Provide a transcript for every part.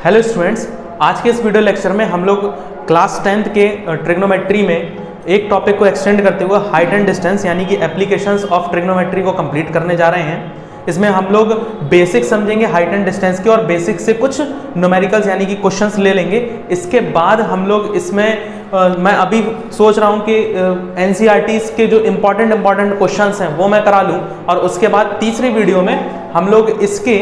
Hello students, आज के इस वीडियो लेक्चर में हम लोग क्लास 10th के ट्रिग्नोमेट्री में एक टॉपिक को एक्सटेंड करते हुए हाइट एंड डिस्टेंस यानी कि एप्लीकेशंस ऑफ ट्रिग्नोमेट्री को कंप्लीट करने जा रहे हैं। इसमें हम लोग बेसिक समझेंगे हाइट एंड डिस्टेंस के और बेसिक से कुछ न्यूमेरिकल्स यानी कि क्वेश्चंस ले लेंगे। इसके बाद हम लोग इसमें मैं अभी सोच रहा हूँ कि एनसीईआरटीज़ के जो इम्पॉर्टेंट क्वेश्चंस हैं वो मैं करा लूँ, और उसके बाद तीसरी वीडियो में हम लोग इसके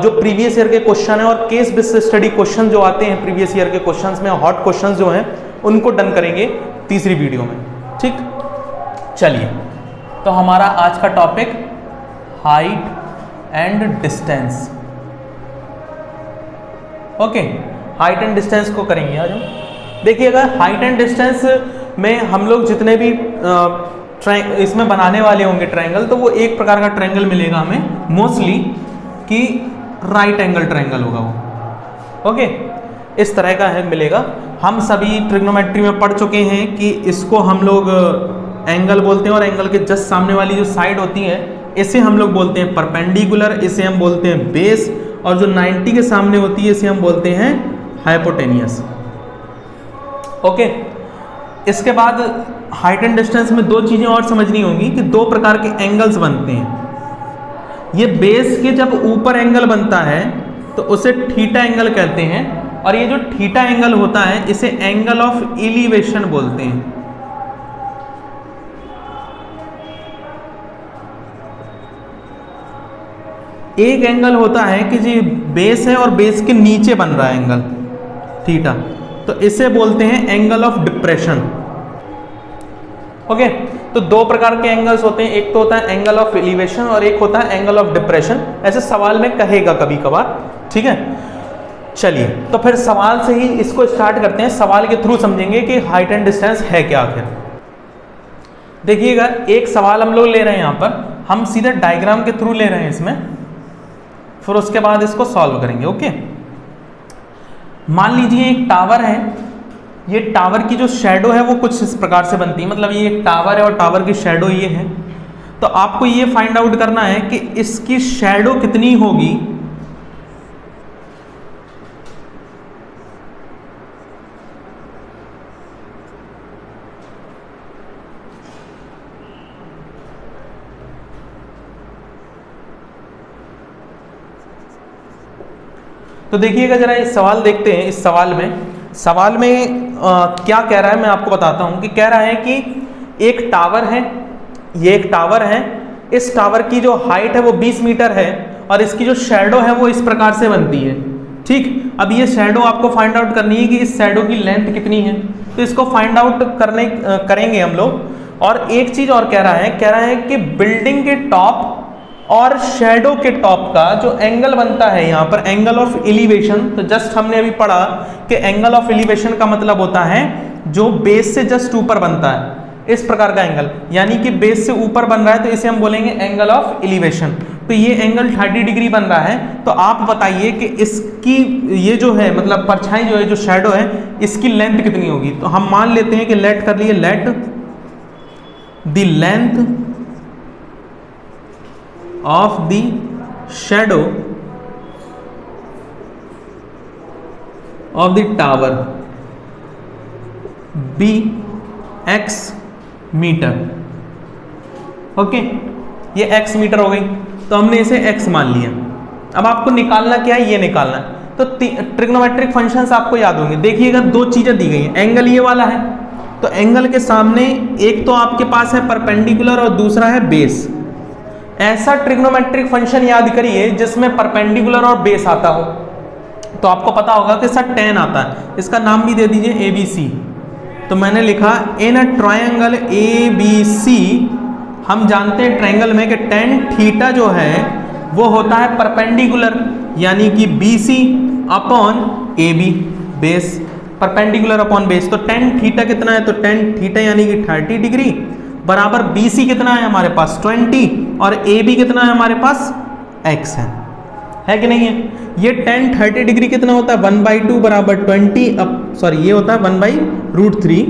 जो प्रीवियस ईयर के क्वेश्चन है और केस बेस्ड स्टडी क्वेश्चन जो आते हैं प्रीवियस ईयर के क्वेश्चंस में, हॉट क्वेश्चंस जो हैं उनको डन करेंगे तीसरी वीडियो में। ठीक, चलिए तो हमारा आज का topic height and distance. Okay, height and distance को करेंगे आज हम। देखिएगा, हाइट एंड डिस्टेंस में हम लोग जितने भी इसमें बनाने वाले होंगे ट्रायंगल, तो वो एक प्रकार का ट्रायंगल मिलेगा हमें मोस्टली कि राइट एंगल ट्रायंगल होगा वो। ओके, इस तरह का है मिलेगा। हम सभी ट्रिग्नोमेट्री में पढ़ चुके हैं कि इसको हम लोग एंगल बोलते हैं, और एंगल के जस्ट सामने वाली जो साइड होती है इसे हम लोग बोलते हैं परपेंडिकुलर, इसे हम बोलते हैं बेस, और जो 90 के सामने होती है इसे हम बोलते हैं हाइपोटेनियस। ओके, इसके बाद हाइट एंड डिस्टेंस में दो चीज़ें और समझनी होंगी कि दो प्रकार के एंगल्स बनते हैं। ये बेस के जब ऊपर एंगल बनता है तो उसे थीटा एंगल कहते हैं, और ये जो थीटा एंगल होता है इसे एंगल ऑफ एलिवेशन बोलते हैं। एक एंगल होता है कि जी बेस है और बेस के नीचे बन रहा है एंगल थीटा, तो इसे बोलते हैं एंगल ऑफ डिप्रेशन। ओके, तो दो प्रकार के एंगल्स होते हैं, एक तो होता है एंगल ऑफ एलिवेशन और एक होता है एंगल ऑफ डिप्रेशन। ऐसे सवाल में कहेगा कभी कभार। ठीक है, चलिए तो फिर सवाल से ही इसको स्टार्ट करते हैं। सवाल के थ्रू समझेंगे कि हाइट एंड डिस्टेंस है क्या आखिर। देखिएगा, एक सवाल हम लोग ले रहे हैं यहाँ पर, हम सीधे डायग्राम के थ्रू ले रहे हैं इसमें, फिर उसके बाद इसको सॉल्व करेंगे। ओके, मान लीजिए एक टावर है, ये टावर की जो शैडो है वो कुछ इस प्रकार से बनती है, मतलब ये एक टावर है और टावर की शैडो ये है। तो आपको ये फाइंड आउट करना है कि इसकी शैडो कितनी होगी तो देखिएगा जरा इस सवाल देखते हैं। इस सवाल में क्या कह रहा है मैं आपको बताता हूं कि कह रहा है कि एक टावर है, ये एक टावर है, इस टावर की जो हाइट है वो 20 मीटर है और इसकी जो शैडो है वो इस प्रकार से बनती है। ठीक, अब ये शैडो आपको फाइंड आउट करनी है कि इस शैडो की लेंथ कितनी है, तो इसको फाइंड आउट करेंगे हम लोग। और एक चीज और कह रहा है कि बिल्डिंग के टॉप और शैडो के टॉप का जो एंगल बनता है यहाँ पर एंगल ऑफ एलिवेशन, तो जस्ट हमने अभी पढ़ा कि एंगल ऑफ एलिवेशन का मतलब होता है जो बेस से जस्ट ऊपर बनता है, इस प्रकार का एंगल, यानी कि बेस से ऊपर बन रहा है तो इसे हम बोलेंगे एंगल ऑफ एलिवेशन। तो ये एंगल 30 डिग्री बन रहा है। तो आप बताइए कि इसकी ये जो है मतलब परछाई जो है, जो शैडो है, इसकी लेंथ कितनी होगी। तो हम मान लेते हैं कि लेट कर लिए, let the length of the shadow of the tower be x metre. Okay, ये x मीटर हो गई, तो हमने इसे x मान लिया। अब आपको निकालना क्या है, ये निकालना है। तो ट्रिग्नोमेट्रिक फंक्शंस आपको याद होंगे। देखिएगा, दो चीजें दी गई हैं, एंगल ये वाला है, तो एंगल के सामने एक तो आपके पास है परपेंडिकुलर और दूसरा है बेस। ऐसा ट्रिग्नोमेट्रिक फंक्शन याद करिए जिसमें परपेंडिकुलर और बेस आता हो। तो आपको पता होगा कि सर tan आता है, इसका नाम भी दे दीजिए ABC। तो मैंने लिखा इन अ ट्रायंगल ABC, हम जानते हैं ट्रायंगल में कि tan थीटा जो है वो होता है परपेंडिकुलर यानी कि BC upon AB, base perpendicular upon base. तो tan थीटा कितना है, तो tan थीटा यानी कि 30 डिग्री बराबर BC कितना है हमारे पास 20, और AB कितना है हमारे पास x है कि नहीं है। ये tan 30 डिग्री कितना होता है 1/2 बराबर 20, अब सॉरी ये होता है 1/√3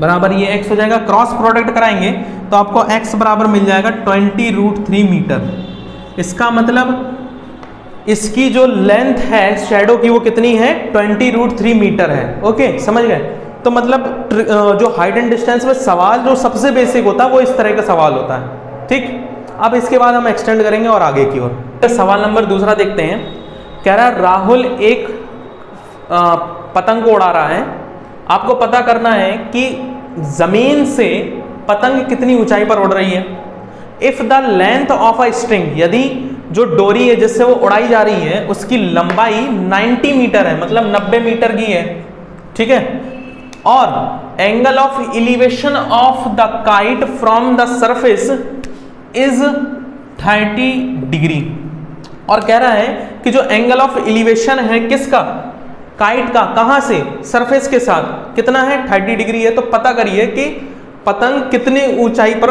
बराबर ये x हो जाएगा। क्रॉस प्रोडक्ट कराएंगे तो आपको x बराबर मिल जाएगा 20√3 मीटर। इसका मतलब इसकी जो लेंथ है शैडो की वो कितनी है 20√3 मीटर है। ओके, समझ गए? तो मतलब जो हाइट एंड डिस्टेंस में सवाल जो सबसे बेसिक होता है वो इस तरह का सवाल होता है। ठीक, अब इसके बाद हम एक्सटेंड करेंगे और आगे की ओर। सवाल नंबर दूसरा देखते हैं। कह रहा है राहुल एक पतंग को उड़ा रहा है। आपको पता करना है कि जमीन से पतंग कितनी ऊंचाई पर उड़ रही है। If the length of a string, यदि जो डोरी है जिससे वो उड़ाई जा रही है उसकी लंबाई 90 मीटर है, मतलब 90 मीटर की है, ठीक है, और angle of elevation of the kite from the surface is 30 degree. और कह रहा है कि जो एंगल ऑफ एलिवेशन है किसका, काइट का, कहां से, सरफेस के साथ, कितना है 30 डिग्री है। तो पता करिए कि पतंग कितनी ऊंचाई पर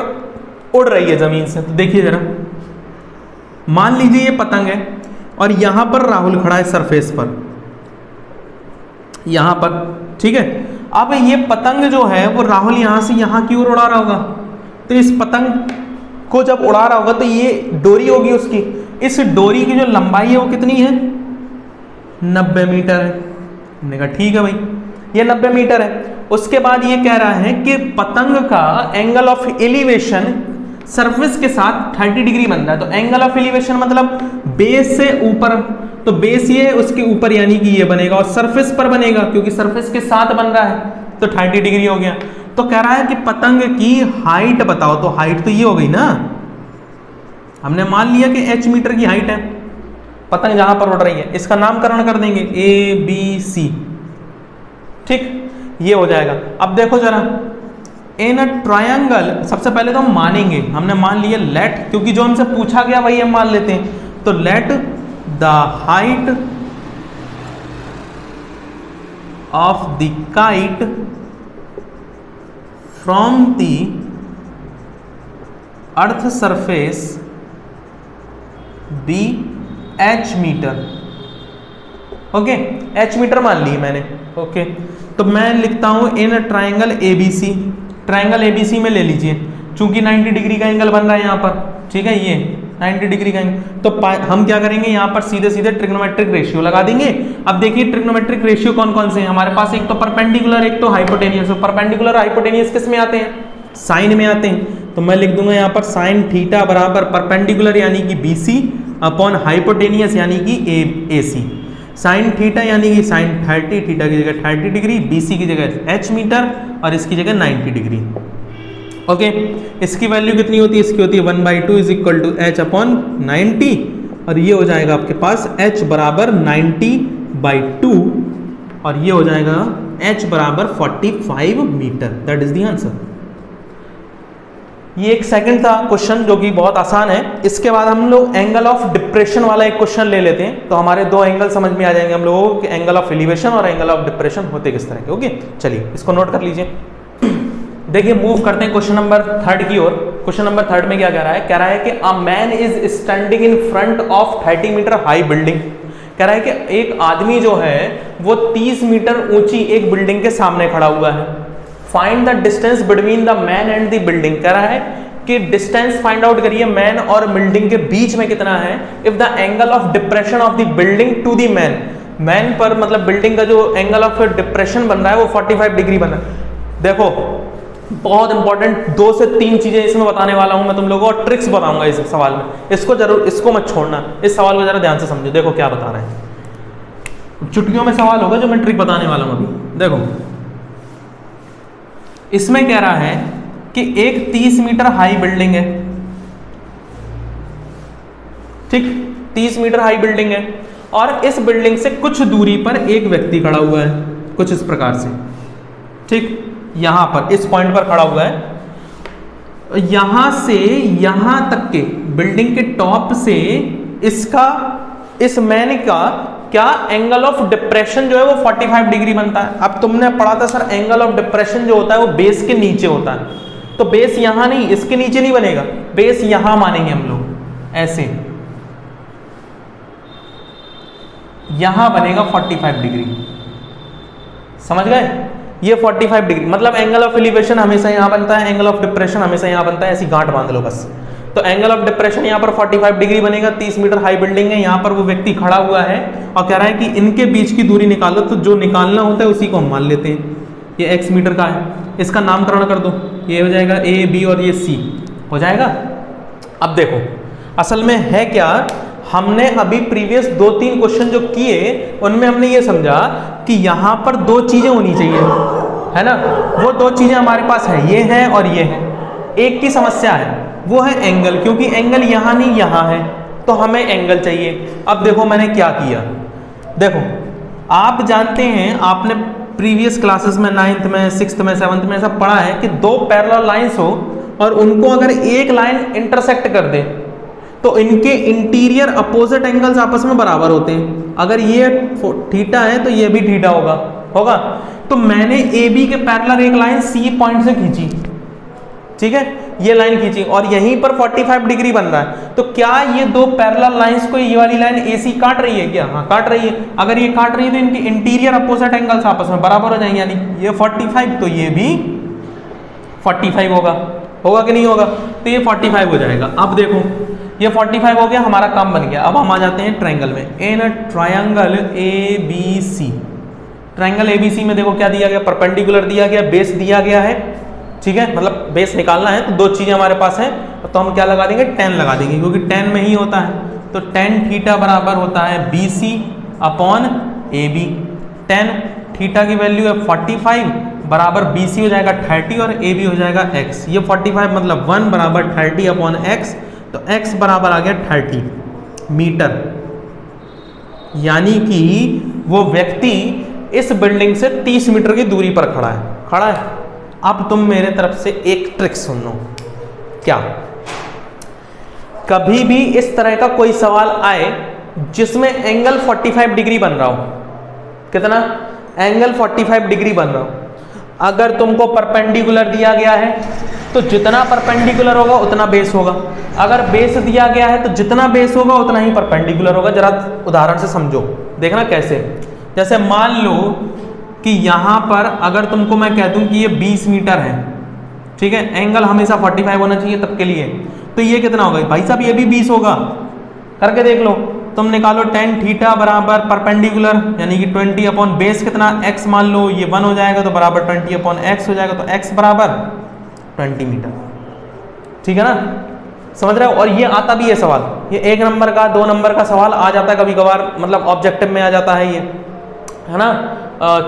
उड़ रही है जमीन से। तो देखिए जरा, मान लीजिए ये पतंग है और यहां पर राहुल खड़ा है सरफेस पर, यहां पर, ठीक है। अब ये पतंग जो है वो राहुल यहां से यहां की ओर उड़ा रहा होगा। तो इस पतंग को जब उड़ा रहा होगा तो ये डोरी होगी उसकी, इस डोरी की जो लंबाई है वो कितनी है 90 मीटर है। हमने कहा ठीक है भाई, ये 90 मीटर है। उसके बाद ये कह रहा है कि पतंग का एंगल ऑफ एलिवेशन सरफेस के साथ 30 डिग्री बन रहा है। तो एंगल ऑफ एलिवेशन मतलब बेस से ऊपर, तो बेस ये उसके ऊपर यानी कि ये बनेगा, और सरफेस पर बनेगा क्योंकि सरफेस के साथ बन रहा है, तो 30 डिग्री हो गया। तो कह रहा है कि पतंग की हाइट बताओ। तो हाइट तो ये हो गई ना, हमने मान लिया कि h मीटर की हाइट है पतंग जहां पर उड़ रही है। इसका नामकरण कर देंगे ABC, ठीक, ये हो जाएगा। अब देखो जरा, इन अ ट्रायंगल, सबसे पहले तो हम मानेंगे, हमने मान लिया लेट, क्योंकि जो हमसे पूछा गया वही हम मान लेते हैं। तो let the height of the kite from the earth surface be h metre. Okay, h metre मान ली मैंने। ओके, तो मैं लिखता हूं in triangle ABC। Triangle ABC में ले लीजिए, चूंकि 90 डिग्री का एंगल बन रहा है यहाँ पर, ठीक है, ये 90 डिग्री का एंगल। तो हम क्या करेंगे, यहाँ पर सीधे सीधे ट्रिग्नोमेट्रिक रेशियो लगा देंगे। अब देखिए ट्रिग्नोमेट्रिक रेशियो कौन कौन से हैं हमारे पास, एक तो परपेंडिकुलर, एक तो हाइपोटेनियस। परपेंडिकुलर हाइपोटेनियस किस में आते हैं, साइन में आते हैं। तो मैं लिख दूंगा यहाँ पर साइन थीटा बराबर परपेंडिकुलर यानी कि BC अपॉन हाइपोटेनियस यानी कि AC। साइन थीटा यानी कि साइन 30, थीटा की जगह 30 डिग्री, BC की जगह h मीटर और इसकी जगह 90 डिग्री। ओके, इसकी वैल्यू कितनी होती है, इसकी होती है 1/2 is equal to h upon 90, और ये हो जाएगा आपके पास h बराबर 90/2, और ये हो जाएगा h बराबर 45 metre. That is the answer. ये एक सेकंड था क्वेश्चन जो कि बहुत आसान है। इसके बाद हम लोग एंगल ऑफ डिप्रेशन वाला एक क्वेश्चन ले लेते हैं, तो हमारे दो एंगल समझ में आ जाएंगे हम लोगों को, एंगल ऑफ एलिवेशन और एंगल ऑफ डिप्रेशन होते किस तरह के। ओके, चलिए इसको नोट कर लीजिए। देखिए, मूव करते हैं क्वेश्चन नंबर 3 की ओर। क्वेश्चन नंबर 3 में क्या कह रहा है, कह रहा है कि a man is standing in front of 30 metre high building. कह रहा है कि एक आदमी जो है वो 30 मीटर ऊंची एक बिल्डिंग के सामने खड़ा हुआ है। Find the distance between the man and the building. कह रहा है कि डिस्टेंस फाइंड आउट करिए मैन और बिल्डिंग के बीच में कितना है। If the angle of depression of the building to the man, man पर मतलब बिल्डिंग का जो एंगल ऑफ डिप्रेशन बन रहा है वो 45 डिग्री बन रहा है। देखो बहुत इंपॉर्टेंट 2 से 3 चीजें इसमें बताने वाला हूं मैं तुम लोगों को, और ट्रिक्स बताऊंगा इस सवाल में। इसको जरूर, इसको मत छोड़ना, इस सवाल को जरा ध्यान से समझो। देखो क्या बता रहे हैं, चुटकियों में सवाल होगा जो मैं ट्रिक बताने वाला हूं अभी। देखो इसमें कह रहा है कि एक 30 मीटर हाई बिल्डिंग है, ठीक, 30 मीटर हाई बिल्डिंग है, और इस बिल्डिंग से कुछ दूरी पर एक व्यक्ति खड़ा हुआ है, कुछ इस प्रकार से, ठीक, यहां पर इस पॉइंट पर खड़ा हुआ है। यहां से यहां तक के बिल्डिंग के टॉप से इसका, इस मैन का क्या एंगल ऑफ डिप्रेशन जो है वो 45 डिग्री बनता है। अब तुमने पढ़ा था सर एंगल ऑफ डिप्रेशन जो होता है वो बेस के नीचे होता है, तो बेस यहां नहीं, इसके नीचे नहीं बनेगा, बेस यहां मानेंगे हम लोग, ऐसे यहां बनेगा 45 डिग्री। समझ गए, ये 45 डिग्री मतलब एंगल ऑफ एलिवेशन हमेशा यहां बनता है, एंगल ऑफ डिप्रेशन हमेशा यहां बनता है, ऐसी गांठ बांध लो बस। तो एंगल ऑफ डिप्रेशन यहाँ पर 45 डिग्री बनेगा। 30 मीटर हाई बिल्डिंग है, यहाँ पर वो व्यक्ति खड़ा हुआ है और कह रहा है कि इनके बीच की दूरी निकालो, तो जो निकालना होता है उसी को हम मान लेते हैं। ये x मीटर का है, इसका नामकरण कर दो, ये हो जाएगा a b और ये c हो जाएगा। अब देखो असल में है क्या, हमने अभी प्रीवियस 2-3 क्वेश्चन जो किए उनमें हमने ये समझा कि यहाँ पर 2 चीजें होनी चाहिए, है ना। वो 2 चीजें हमारे पास है, ये है और ये है। एक की समस्या है, वो है एंगल, क्योंकि एंगल यहाँ नहीं यहाँ है, तो हमें एंगल चाहिए। अब देखो मैंने क्या किया, देखो आप जानते हैं, आपने प्रीवियस क्लासेस में 9th में 6th में 7th में ऐसा पढ़ा है कि 2 पैरेलल लाइंस हो और उनको अगर एक लाइन इंटरसेक्ट कर दे तो इनके इंटीरियर अपोजिट एंगल्स आपस में बराबर होते हैं। अगर ये थीटा है तो ये भी थीटा होगा। तो मैंने ए बी के पैरेलल एक लाइन सी पॉइंट से खींची, ठीक है, ये लाइन खींची और यहीं पर 45 डिग्री बन रहा है। तो क्या ये 2 पैरेलल लाइंस को ये वाली लाइन AC काट रही है क्या? हाँ काट रही है। अगर ये काट रही है तो इनके इंटीरियर अपोजिट एंगल्स आपस में बराबर हो जाएंगे, यानी ये 45 तो ये भी 45 होगा कि नहीं होगा? तो ये 45 हो जाएगा। अब देखो ये 45 हो गया, हमारा काम बन गया। अब हम आ जाते हैं ट्रायंगल में। इन ट्रायंगल ABC, ट्रायंगल ABC में देखो क्या दिया गया, परपेंडिकुलर दिया गया, बेस दिया गया है, ठीक है, मतलब बेस निकालना है तो 2 चीजें हमारे पास हैं, तो हम क्या लगा देंगे, tan लगा देंगे, क्योंकि tan में ही होता है। तो tan थीटा बराबर होता है BC upon AB। tan theta की वैल्यू है 45 बराबर BC हो जाएगा 30 और AB हो जाएगा x। ये 45 मतलब 1 बराबर 30 अपॉन x, तो x बराबर आ गया 30 मीटर। यानी कि वो व्यक्ति इस बिल्डिंग से 30 मीटर की दूरी पर खड़ा है। अब तुम मेरे तरफ से एक ट्रिक सुन लो। क्या? कभी भी इस तरह का कोई सवाल आए जिसमें एंगल 45 डिग्री बन रहा हो, कितना एंगल 45 डिग्री बन रहा हो, अगर तुमको परपेंडिकुलर दिया गया है तो जितना परपेंडिकुलर होगा उतना बेस होगा, अगर बेस दिया गया है तो जितना बेस होगा उतना ही परपेंडिकुलर होगा। जरा उदाहरण से समझो, देखना कैसे। जैसे मान लो कि यहां पर अगर तुमको मैं कह दूं कि ये 20 मीटर है, ठीक है, एंगल हमेशा 45 होना चाहिए तब के लिए, तो ये कितना होगा भाई साहब, ये भी 20 होगा। करके देख लो, तुम निकालो tan थीटा बराबर परपेंडिकुलर यानी कि 20 अपॉन बेस कितना x मान लो, ये 1 हो जाएगा तो बराबर 20 अपॉन x हो जाएगा, तो x बराबर 20 मीटर, ठीक है ना, समझ रहे हो। और ये आता भी है सवाल, ये 1 नंबर का 2 नंबर का सवाल आ जाता है कभी कभार, मतलब ऑब्जेक्टिव में आ जाता है ये, है ना,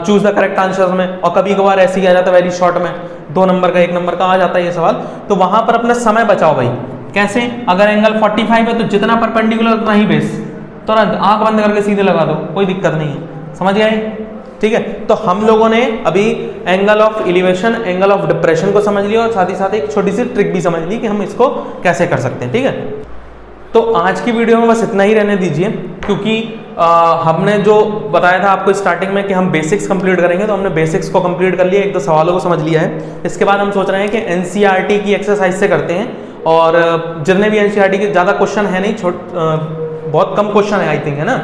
चूज द करेक्ट आंसर में, और कभी कभार ऐसे ही आ जाता है वेरी शॉर्ट में, 2 नंबर का 1 नंबर का आ जाता है ये सवाल। तो वहां पर अपना समय बचाओ भाई। कैसे? अगर एंगल 45 है तो जितना परपेंडिकुलर उतना ही बेस, तुरंत आंख बंद करके सीधे लगा दो, कोई दिक्कत नहीं है, समझ गए, ठीक है। तो हम लोगों ने अभी angle of elevation, angle of depression को समझ लिया और साथ ही साथ एक छोटी सी ट्रिक भी समझ ली कि हम इसको कैसे कर सकते हैं, ठीक है। तो आज की वीडियो में बस इतना ही रहने दीजिए, क्योंकि हमने जो बताया था आपको स्टार्टिंग में कि हम बेसिक्स कंप्लीट करेंगे, तो हमने बेसिक्स को कंप्लीट कर लिया, 1-2 सवालों को समझ लिया है। इसके बाद हम सोच रहे हैं कि NCERT की एक्सरसाइज से करते हैं, और जितने भी NCERT के ज़्यादा क्वेश्चन है नहीं, बहुत कम क्वेश्चन है आई थिंक, है ना,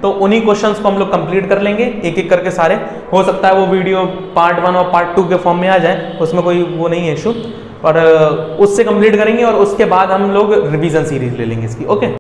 तो उन्हीं क्वेश्चंस को हम लोग कंप्लीट कर लेंगे एक एक करके सारे। हो सकता है वो वीडियो पार्ट 1 और पार्ट 2 के फॉर्म में आ जाए, उसमें कोई वो नहीं है इशू, और उससे कंप्लीट करेंगे और उसके बाद हम लोग रिवीजन सीरीज ले लेंगे इसकी, ओके।